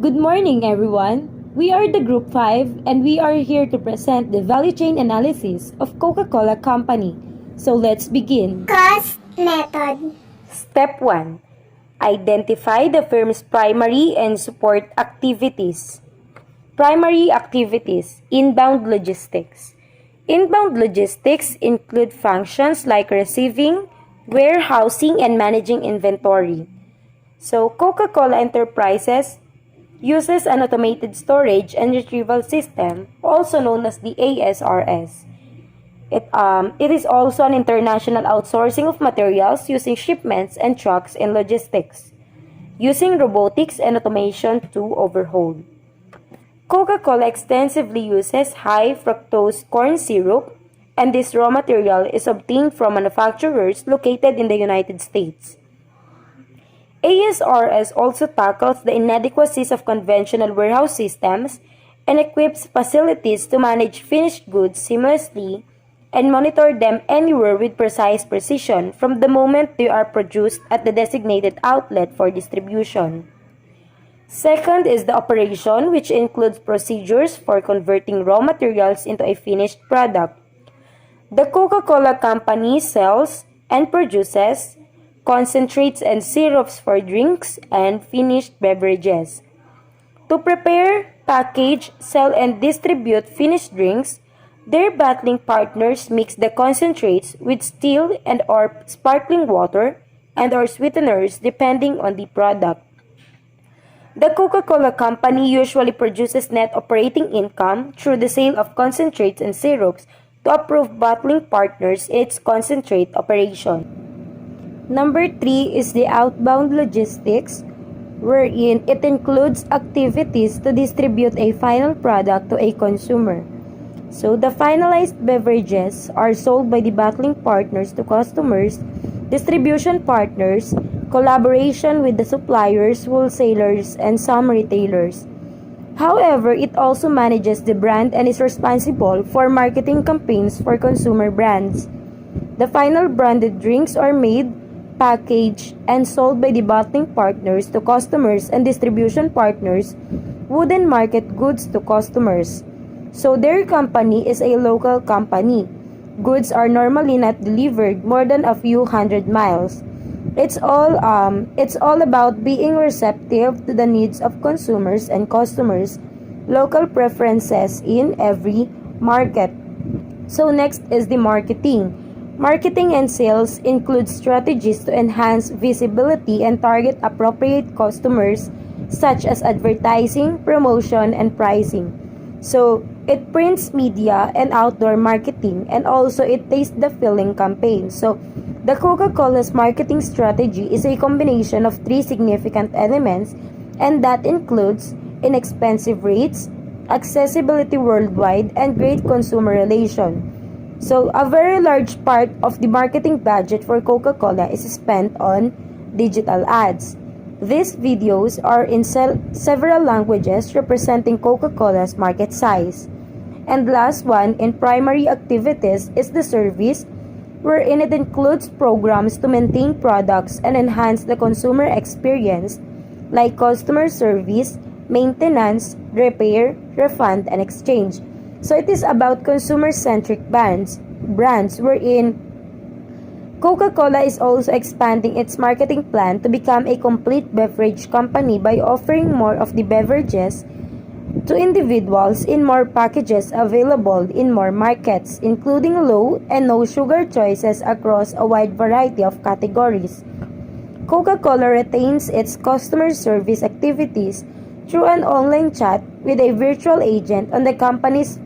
Good morning, everyone. We are the Group 5 and we are here to present the value chain analysis of Coca-Cola Company. So let's begin. Cost method. Step 1. Identify the firm's primary and support activities. Primary activities: inbound logistics. Inbound logistics include functions like receiving, warehousing, and managing inventory. So, Coca-Cola Enterprises uses an automated storage and retrieval system, also known as the ASRS. It is also an international outsourcing of materials using shipments and trucks in logistics, using robotics and automation to overhaul. Coca-Cola extensively uses high fructose corn syrup, and this raw material is obtained from manufacturers located in the United States. ASRS also tackles the inadequacies of conventional warehouse systems and equips facilities to manage finished goods seamlessly and monitor them anywhere with precise precision from the moment they are produced at the designated outlet for distribution. Second is the operation, which includes procedures for converting raw materials into a finished product. The Coca-Cola Company sells and produces concentrates and syrups for drinks and finished beverages. To prepare, package, sell, and distribute finished drinks, their bottling partners mix the concentrates with still and or sparkling water and or sweeteners depending on the product. The Coca-Cola Company usually produces net operating income through the sale of concentrates and syrups to approved bottling partners its concentrate operation. Number 3 is the outbound logistics, wherein it includes activities to distribute a final product to a consumer. So the finalized beverages are sold by the bottling partners to customers, distribution partners, collaboration with the suppliers, wholesalers, and some retailers. However, it also manages the brand and is responsible for marketing campaigns for consumer brands. The final branded drinks are made, packaged, and sold by the bottling partners to customers and distribution partners who then market goods to customers. So their company is a local company. Goods are normally not delivered more than a few hundred miles. It's all about being receptive to the needs of consumers and customers, local preferences in every market. So next is the marketing. Marketing and sales include strategies to enhance visibility and target appropriate customers such as advertising, promotion, and pricing. So it prints media and outdoor marketing, and also it taste the feeling campaign. So the Coca-Cola's marketing strategy is a combination of three significant elements, and that includes inexpensive rates, accessibility worldwide, and great consumer relation. So a very large part of the marketing budget for Coca-Cola is spent on digital ads. These videos are in several languages representing Coca-Cola's market size. And last one, in primary activities, is the service, wherein it includes programs to maintain products and enhance the consumer experience, like customer service, maintenance, repair, refund, and exchange. So it is about consumer-centric brands wherein Coca-Cola is also expanding its marketing plan to become a complete beverage company by offering more of the beverages to individuals in more packages available in more markets, including low and no sugar choices across a wide variety of categories. Coca-Cola retains its customer service activities through an online chat with a virtual agent on the company's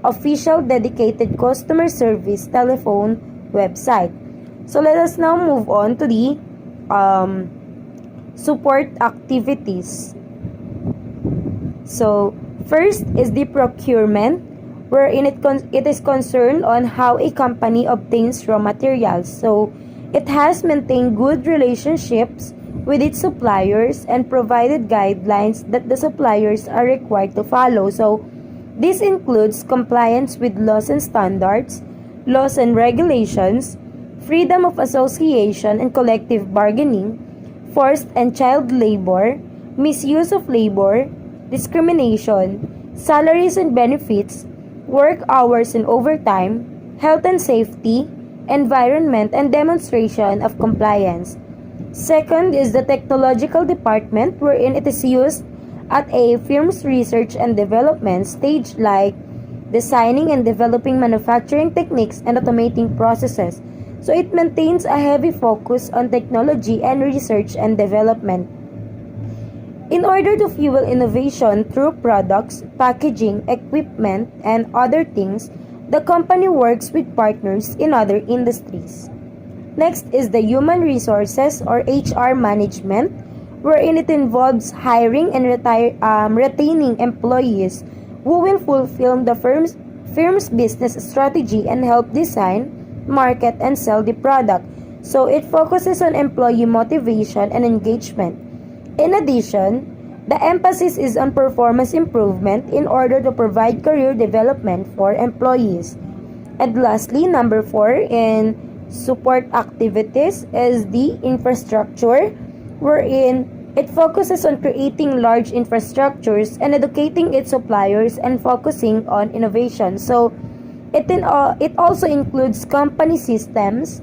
official dedicated customer service telephone website. So let us now move on to the support activities. So first is the procurement, wherein it is concerned on how a company obtains raw materials. So it has maintained good relationships with its suppliers and provided guidelines that the suppliers are required to follow. So this includes compliance with laws and standards, laws and regulations, freedom of association and collective bargaining, forced and child labor, misuse of labor, discrimination, salaries and benefits, work hours and overtime, health and safety, environment, and demonstration of compliance. Second is the technological department, wherein it is used at a firm's research and development stage, like designing and developing manufacturing techniques and automating processes. So it maintains a heavy focus on technology and research and development. In order to fuel innovation through products, packaging, equipment, and other things, the company works with partners in other industries. Next is the human resources or HR management, wherein it involves hiring and retaining employees who will fulfill the firm's business strategy and help design, market, and sell the product. So it focuses on employee motivation and engagement. In addition, the emphasis is on performance improvement in order to provide career development for employees. And lastly, number 4 in support activities is the infrastructure, wherein it focuses on creating large infrastructures and educating its suppliers and focusing on innovation. So it also includes company systems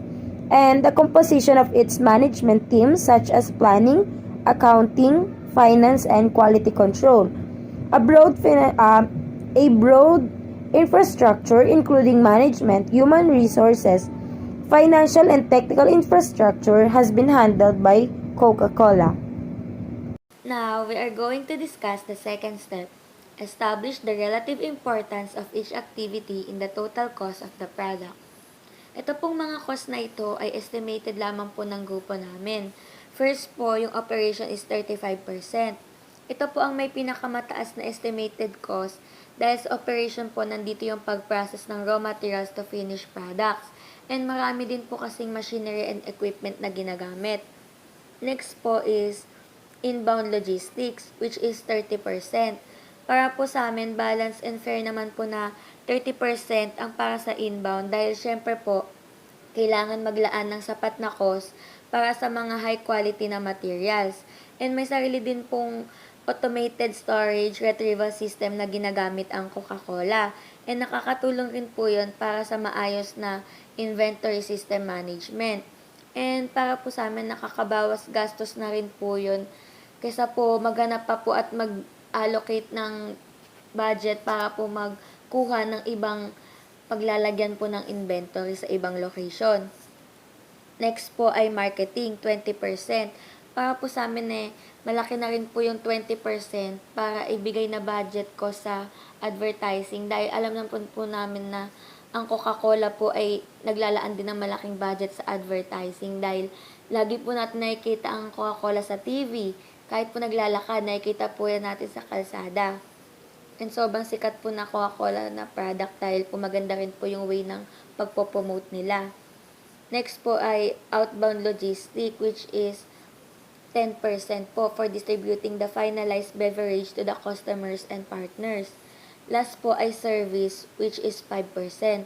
and the composition of its management teams such as planning, accounting, finance, and quality control. A broad infrastructure including management, human resources, financial, and technical infrastructure has been handled by Coca-Cola. Now, we are going to discuss the second step. Establish the relative importance of each activity in the total cost of the product. Ito pong mga cost na ito ay estimated lamang po ng grupo namin. First po, yung operation is 35%. Ito po ang may pinakamataas na estimated cost dahil sa operation po nandito yung pag-process ng raw materials to finished products. And marami din po kasing machinery and equipment na ginagamit. Next po is inbound logistics, which is 30%. Para po sa amin, balance and fair naman po na 30% ang para sa inbound dahil syempre po, kailangan maglaan ng sapat na cost para sa mga high quality na materials. And may sarili din pong automated storage retrieval system na ginagamit ang Coca-Cola. And nakakatulong rin po yun para sa maayos na inventory system management. And para po sa amin, nakakabawas gastos na rin po yun kaysa po maghanap pa po at mag-allocate ng budget para po magkuha ng ibang paglalagyan po ng inventory sa ibang location. Next po ay marketing, 20%. Para po sa amin malaki na rin po yung 20% para ibigay na budget ko sa advertising dahil alam na po namin na ang Coca-Cola po ay naglalaan din ng malaking budget sa advertising dahil lagi po natin nakikita ang Coca-Cola sa TV. Kahit po naglalakad, nakikita po yan natin sa kalsada. And sobrang sikat po na Coca-Cola na product dahil po maganda rin po yung way ng pagpopromote nila. Next po ay outbound logistic, which is 10% po for distributing the finalized beverage to the customers and partners. Last po ay service, which is 5%.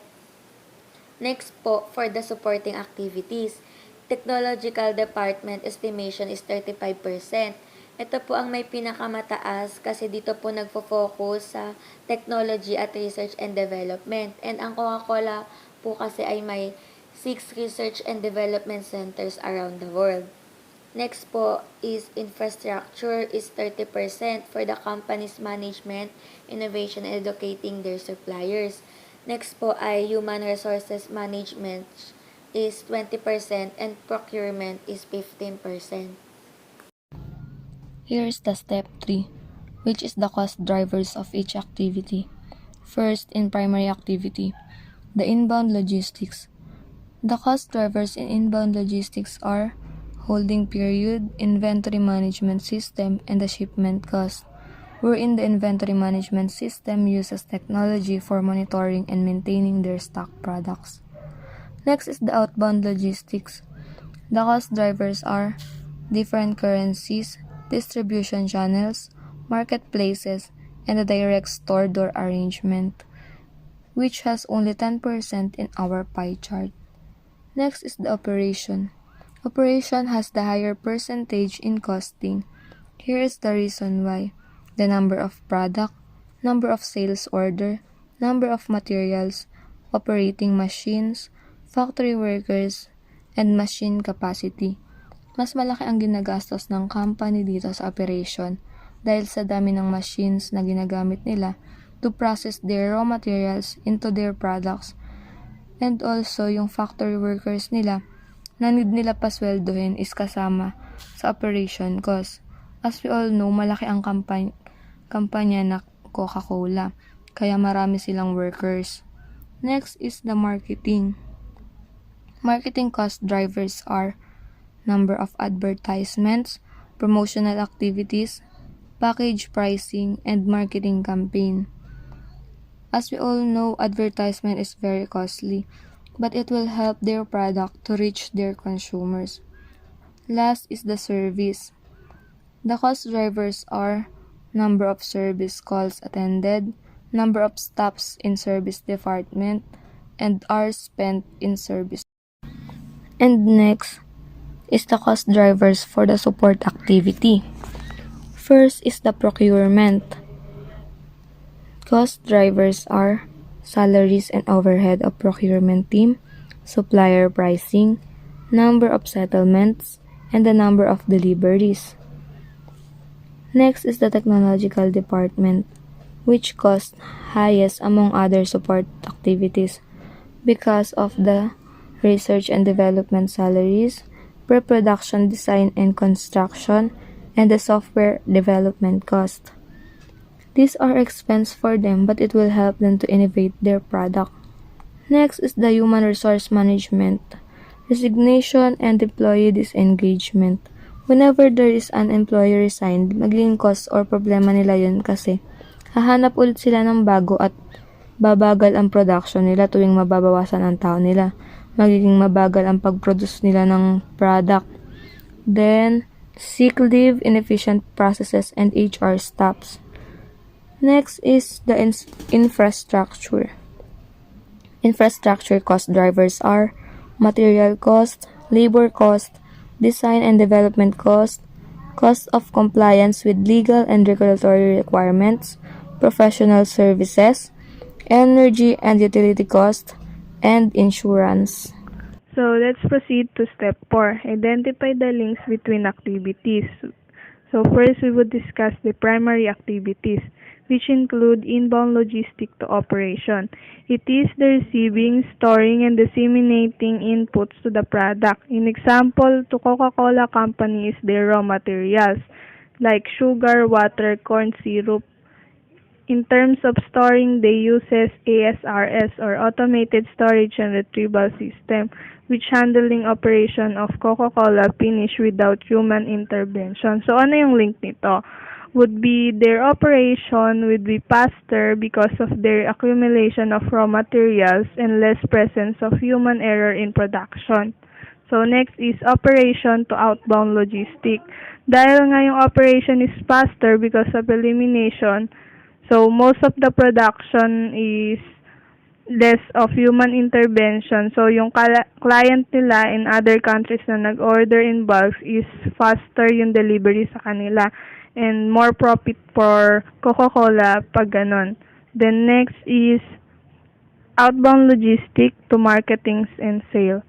Next po, for the supporting activities, technological department estimation is 35%. Ito po ang may pinakamataas kasi dito po nagfo-focus sa technology at research and development. And ang Coca-Cola po kasi ay may 6 research and development centers around the world. Next po is infrastructure is 30% for the company's management, innovation, and educating their suppliers. Next po ay human resources management is 20% and procurement is 15%. Here is the step 3, which is the cost drivers of each activity. First, in primary activity, the inbound logistics. The cost drivers in inbound logistics are holding period, inventory management system, and the shipment cost, wherein the inventory management system uses technology for monitoring and maintaining their stock products. Next is the outbound logistics. The cost drivers are different currencies, distribution channels, marketplaces, and the direct store door arrangement, which has only 10% in our pie chart. Next is the operation. Operation has the higher percentage in costing. Here is the reason why. the number of product, number of sales order, number of materials, operating machines, factory workers, and machine capacity. Mas malaki ang ginagastos ng company dito sa operation dahil sa dami ng machines na ginagamit nila to process their raw materials into their products, and also yung factory workers nila na need nila pasweldohin is kasama sa operation cost. As we all know, malaki ang kampanya na Coca-Cola, kaya marami silang workers. Next is the marketing. Marketing cost drivers are number of advertisements, promotional activities, package pricing, and marketing campaign. As we all know, advertisement is very costly, but it will help their product to reach their consumers. Last is the service. The cost drivers are number of service calls attended, number of stops in service department, and hours spent in service. And next is the cost drivers for the support activity. First is the procurement. Cost drivers are salaries and overhead of procurement team, supplier pricing, number of settlements, and the number of deliveries. Next is the technological department, which costs highest among other support activities because of the research and development salaries, pre-production design and construction, and the software development cost. These are expense for them, but it will help them to innovate their product. Next is the human resource management, resignation and employee disengagement. Whenever there is an employee resigned, magiging cause or problema nila yun kasi hahanap ulit sila ng bago at babagal ang production nila tuwing mababawasan ang tao nila. Magiging mabagal ang pag-produce nila ng product. Then, sick leave, inefficient processes, and HR stops. Next is the infrastructure. Infrastructure cost drivers are material cost, labor cost, design and development cost, cost of compliance with legal and regulatory requirements, professional services, energy and utility cost, and insurance. So let's proceed to step 4. Identify the links between activities. So first we would discuss the primary activities, which include inbound logistic to operation. It is the receiving, storing, and disseminating inputs to the product. In example, to Coca-Cola company is their raw materials, like sugar, water, corn syrup. In terms of storing, they uses ASRS or Automated Storage and Retrieval System, which handling operation of Coca-Cola finish without human intervention. So ano yung link nito? Would be their operation would be faster because of their accumulation of raw materials and less presence of human error in production. So next is operation to outbound logistic. Dahil nga yung operation is faster because of elimination, so most of the production is less of human intervention. So yung client nila in other countries na nag-order in bulk is faster yung delivery sa kanila and more profit for Coca-Cola pag ganon. Then next is outbound logistic to marketing and sale.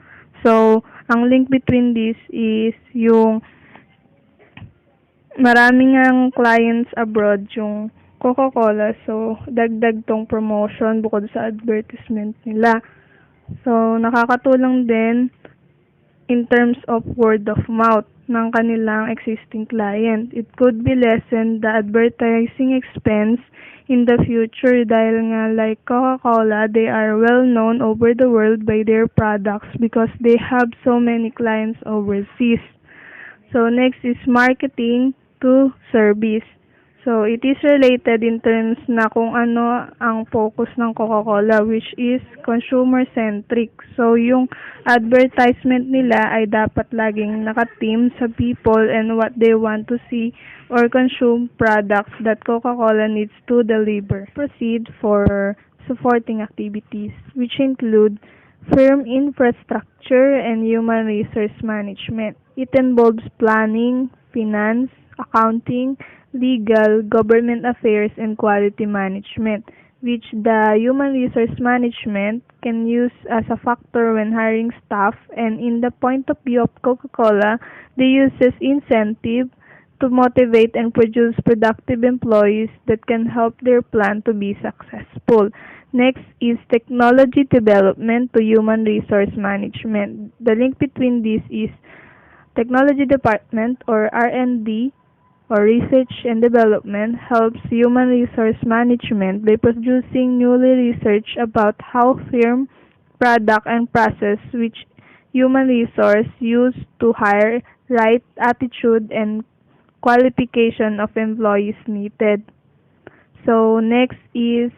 So ang link between this is yung maraming ang clients abroad yung Coca-Cola, so dagdag tong promotion bukod sa advertisement nila. So nakakatulong din in terms of word of mouth ng kanilang existing client. It could be lessen the advertising expense in the future dahil nga like Coca-Cola, they are well known over the world by their products because they have so many clients overseas. So next is marketing to service. So it is related in terms na kung ano ang focus ng Coca-Cola, which is consumer-centric. So yung advertisement nila ay dapat laging nakateam sa people and what they want to see or consume products that Coca-Cola needs to deliver. Proceed for supporting activities, which include firm infrastructure and human resource management. It involves planning, finance, accounting, legal, government affairs, and quality management, which the human resource management can use as a factor when hiring staff. And in the point of view of Coca-Cola, they uses incentive to motivate and produce productive employees that can help their plan to be successful. Next is technology development to human resource management. The link between these is technology department or R&D or research and development helps human resource management by producing newly research about how firm, product, and process which human resource use to hire right attitude and qualification of employees needed. So next is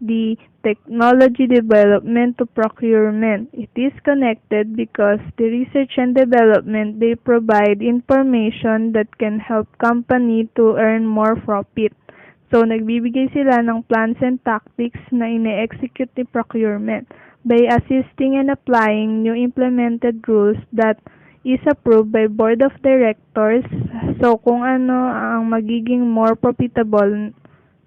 the technology development to procurement. It is connected because the research and development they provide information that can help company to earn more profit. So nagbibigay sila ng plans and tactics na ine-execute ni procurement by assisting and applying new implemented rules that is approved by board of directors. So kung ano ang magiging more profitable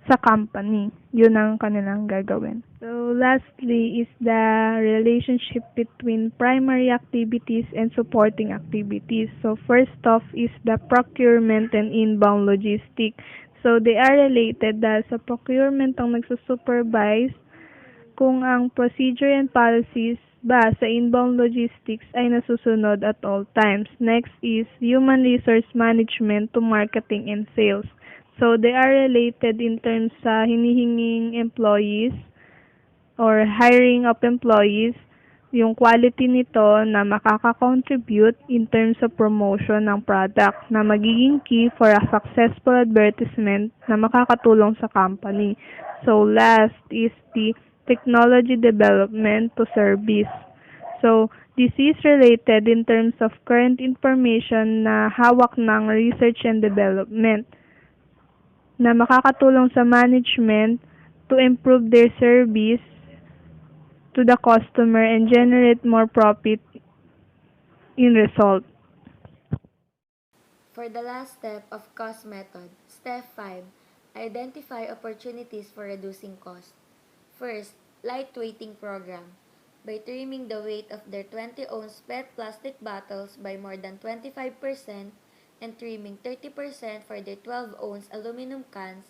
sa company. Yun ang kanilang gagawin. So, lastly is the relationship between primary activities and supporting activities. So, first off is the procurement and inbound logistics. So, they are related dahil sa procurement ang nagsusupervise kung ang procedure and policies ba sa inbound logistics ay nasusunod at all times. Next is human resource management to marketing and sales. So, they are related in terms sa hinihinging employees or hiring of employees, yung quality nito na makaka-contribute in terms of promotion ng product na magiging key for a successful advertisement na makakatulong sa company. So, last is the technology development to service. So, this is related in terms of current information na hawak ng research and development na makakatulong sa management to improve their service to the customer and generate more profit in result. For the last step of cost method, step 5, identify opportunities for reducing cost. First, lightweighting program. By trimming the weight of their 20-ounce PET plastic bottles by more than 25%, and trimming 30% for their 12-ounce aluminum cans,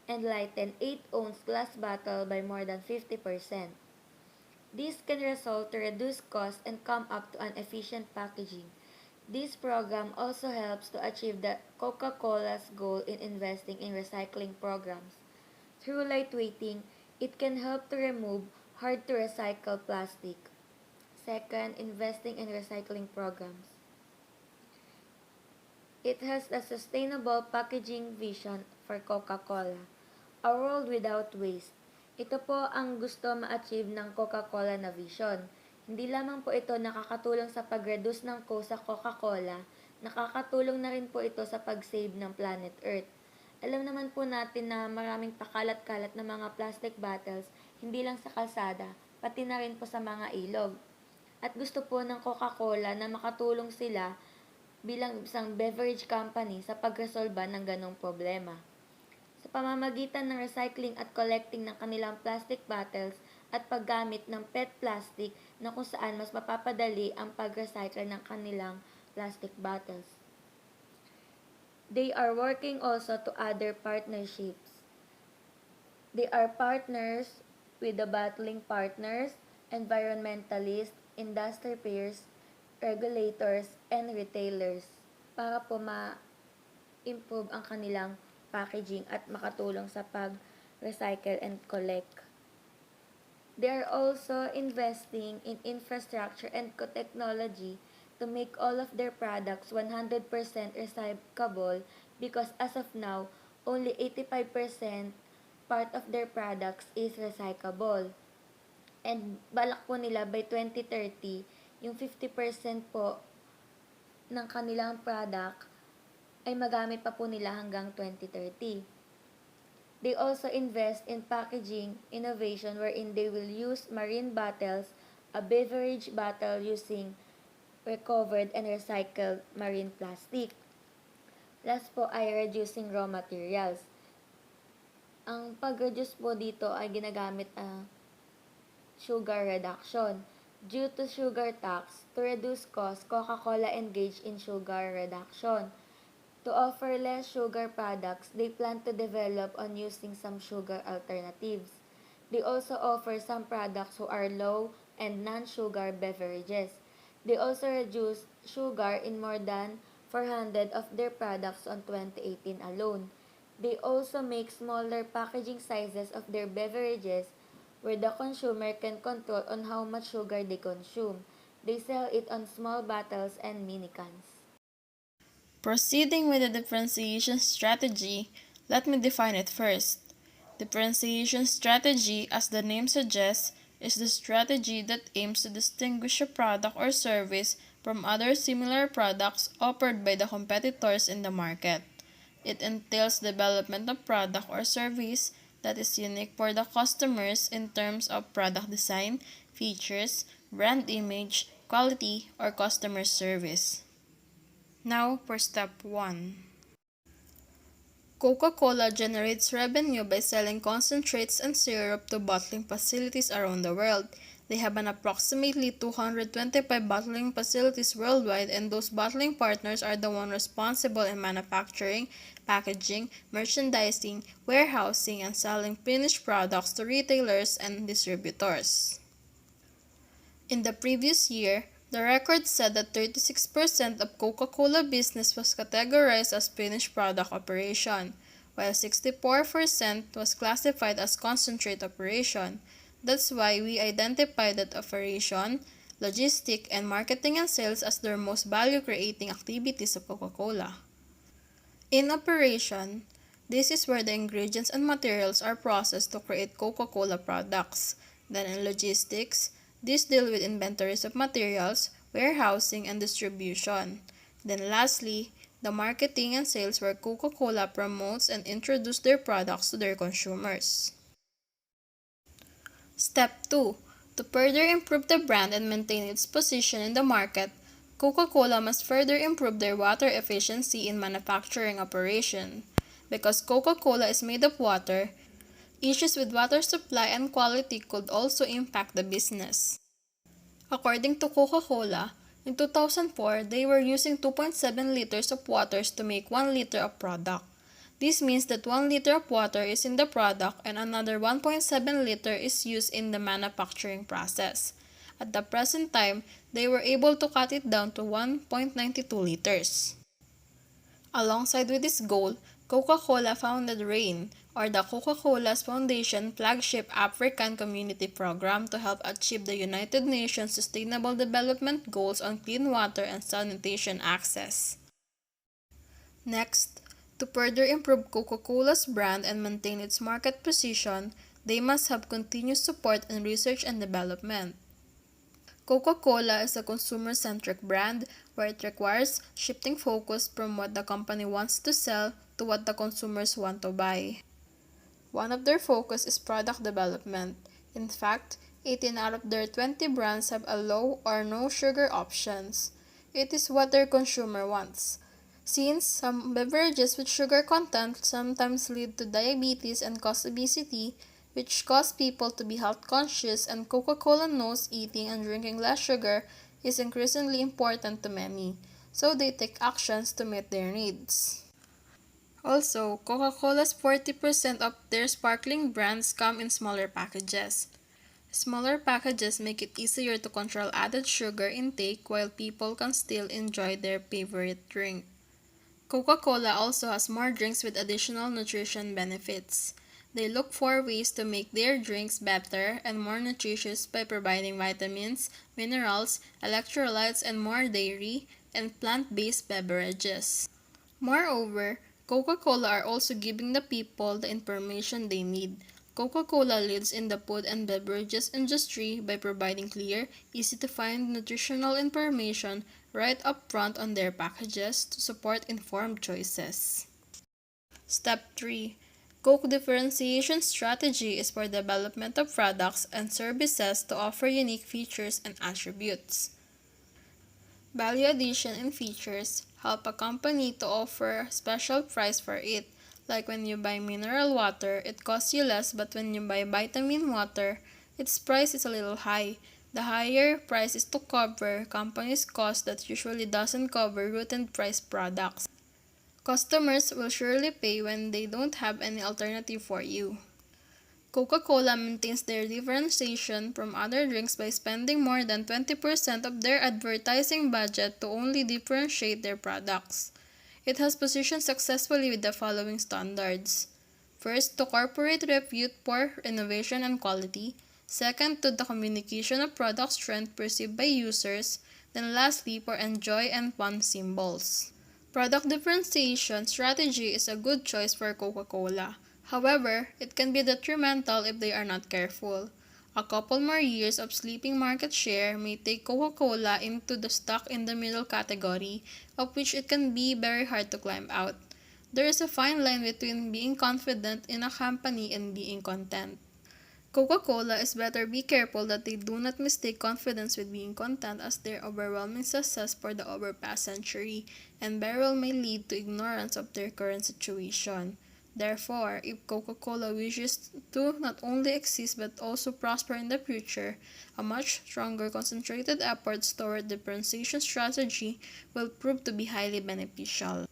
and lighten 8-ounce glass bottle by more than 50%. This can result to reduce costs and come up to an efficient packaging. This program also helps to achieve the Coca-Cola's goal in investing in recycling programs. Through lightweighting, it can help to remove hard-to-recycle plastic. Second, investing in recycling programs. It has a sustainable packaging vision for Coca-Cola, a world without waste. Ito po ang gusto ma-achieve ng Coca-Cola na vision. Hindi lamang po ito nakakatulong sa pag-reduce ng cost sa Coca-Cola, nakakatulong na rin po ito sa pag-save ng planet Earth. Alam naman po natin na maraming pakalat-kalat na mga plastic bottles, hindi lang sa kalsada, pati na rin po sa mga ilog. At gusto po ng Coca-Cola na makatulong sila bilang isang beverage company sa pagresolba ng ganong problema. Sa pamamagitan ng recycling at collecting ng kanilang plastic bottles at paggamit ng PET plastic na kung saan mas mapapadali ang pag-recycle ng kanilang plastic bottles. They are working also to other partnerships. They are partners with the bottling partners, environmentalists, industry peers, regulators, and retailers para po ma-improve ang kanilang packaging at makatulong sa pag-recycle and collect. They are also investing in infrastructure and technology to make all of their products 100% recyclable because as of now, only 85% part of their products is recyclable. And balak po nila by 2030, yung 50% po ng kanilang product ay magamit pa po nila hanggang 2030. They also invest in packaging innovation wherein they will use marine bottles, a beverage bottle using recovered and recycled marine plastic. Last po ay reducing raw materials. Ang pag-reduce po dito ay ginagamit ang sugar reduction. Due to sugar tax, to reduce cost, Coca-Cola engaged in sugar reduction. To offer less sugar products, they plan to develop on using some sugar alternatives. They also offer some products who are low and non-sugar beverages. They also reduced sugar in more than 400 of their products on 2018 alone. They also make smaller packaging sizes of their beverages where the consumer can control on how much sugar they consume. They sell it on small bottles and mini cans. Proceeding with the differentiation strategy, let me define it first. Differentiation strategy, as the name suggests, is the strategy that aims to distinguish a product or service from other similar products offered by the competitors in the market. It entails development of product or service that is unique for the customers in terms of product design, features, brand image, quality, or customer service. Now for step 1. Coca-Cola generates revenue by selling concentrates and syrup to bottling facilities around the world. They have an approximately 225 bottling facilities worldwide, and those bottling partners are the ones responsible in manufacturing, packaging, merchandising, warehousing, and selling finished products to retailers and distributors. In the previous year, the record said that 36% of Coca-Cola business was categorized as finished product operation, while 64% was classified as concentrate operation. That's why we identified that operation, logistic, and marketing and sales as their most value-creating activities of Coca-Cola. In operation, this is where the ingredients and materials are processed to create Coca-Cola products. Then in logistics, these deal with inventories of materials, warehousing, and distribution. Then lastly, the marketing and sales where Coca-Cola promotes and introduces their products to their consumers. Step 2. To further improve the brand and maintain its position in the market, Coca-Cola must further improve their water efficiency in manufacturing operation. Because Coca-Cola is made of water, issues with water supply and quality could also impact the business. According to Coca-Cola, in 2004, they were using 2.7 liters of water to make 1 liter of product. This means that 1 liter of water is in the product and another 1.7 liter is used in the manufacturing process. At the present time, they were able to cut it down to 1.92 liters. Alongside with this goal, Coca-Cola founded RAIN, or the Coca-Cola's Foundation flagship African Community Program to help achieve the United Nations Sustainable Development Goals on clean water and sanitation access. Next, to further improve Coca-Cola's brand and maintain its market position, they must have continuous support in research and development. Coca-Cola is a consumer-centric brand where it requires shifting focus from what the company wants to sell to what the consumers want to buy. One of their focus is product development. In fact, 18 out of their 20 brands have a low or no sugar options. It is what their consumer wants. Since some beverages with sugar content sometimes lead to diabetes and cause obesity, which cause people to be health conscious, and Coca-Cola knows eating and drinking less sugar is increasingly important to many, so they take actions to meet their needs. Also, Coca-Cola's 40% of their sparkling brands come in smaller packages. Smaller packages make it easier to control added sugar intake while people can still enjoy their favorite drink. Coca-Cola also has more drinks with additional nutrition benefits. They look for ways to make their drinks better and more nutritious by providing vitamins, minerals, electrolytes, and more dairy and plant-based beverages. Moreover, Coca-Cola are also giving the people the information they need. Coca-Cola leads in the food and beverages industry by providing clear, easy-to-find nutritional information right up front on their packages to support informed choices. Step 3. Coke differentiation strategy is for development of products and services to offer unique features and attributes. Value addition and features help a company to offer a special price for it. Like when you buy mineral water, it costs you less, but when you buy vitamin water, its price is a little high. The higher price is to cover companies' cost that usually doesn't cover routine price products. Customers will surely pay when they don't have any alternative for you. Coca-Cola maintains their differentiation from other drinks by spending more than 20% of their advertising budget to only differentiate their products. It has positioned successfully with the following standards. First, to corporate repute for innovation and quality. Second, to the communication of product strength perceived by users. Then lastly, for enjoy and fun symbols. Product differentiation strategy is a good choice for Coca-Cola. However, it can be detrimental if they are not careful. A couple more years of slipping market share may take Coca-Cola into the stuck in the middle category, of which it can be very hard to climb out. There is a fine line between being confident in a company and being content. Coca-Cola is better be careful that they do not mistake confidence with being content, as their overwhelming success for the over past century and very well may lead to ignorance of their current situation. Therefore, if Coca-Cola wishes to not only exist but also prosper in the future, a much stronger concentrated efforts toward differentiation strategy will prove to be highly beneficial.